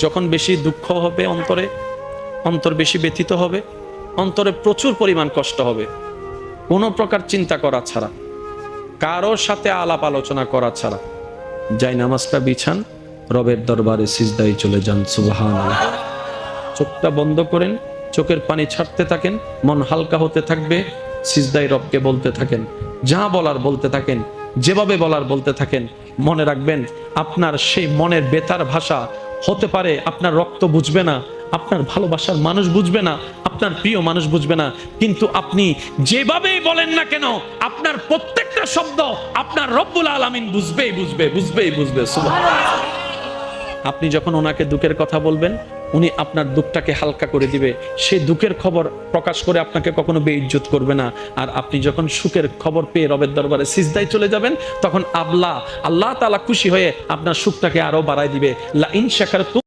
যখন বেশি দুঃখ হবে অন্তরে, অন্তর বেশি ব্যথিত হবে, অন্তরে প্রচুর পরিমাণ কষ্ট হবে, কোনো প্রকার চিন্তা করা ছাড়া, কারোর সাথে আলাপ আলোচনা করা ছাড়া যাই নামাজটা বিছান, রবের দরবারে সিজদায় চলে যান। সুবহানাল্লাহ। চোখটা বন্ধ করেন, চোখের পানি ছাড়তে থাকেন, মন হালকা হতে থাকবে, সিজদায় রবকে বলতে থাকেন, যা বলার বলতে থাকেন, যেভাবে বলার বলতে থাকেন। মনে রাখবেন আপনার সেই মনের বেতার ভাষা হতে পারে আপনার রক্ত বুঝবে না, আপনার ভালোবাসার মানুষ বুঝবে না, আপনার প্রিয় মানুষ বুঝবে না, কিন্তু আপনি যেভাবেই বলেন না কেন আপনার প্রত্যেকটা শব্দ আপনার রব্বুল আলামিন বুঝবেই বুঝবে। সুবহানাল্লাহ। আপনি যখন ওনাকে দুঃখের কথা বলবেন, উনি আপনার দুঃখটাকে হালকা করে দিবে, সেই দুঃখের খবর প্রকাশ করে আপনাকে কখনো বেইজ্জত করবে না। আর আপনি যখন সুখের খবর পেয়ে রবের দরবারে সিজদায় চলে যাবেন, তখন আল্লাহ তাআলা খুশি হয়ে আপনার সুখটাকে আরো বাড়ায় দিবে। লা ইন শাকারতুম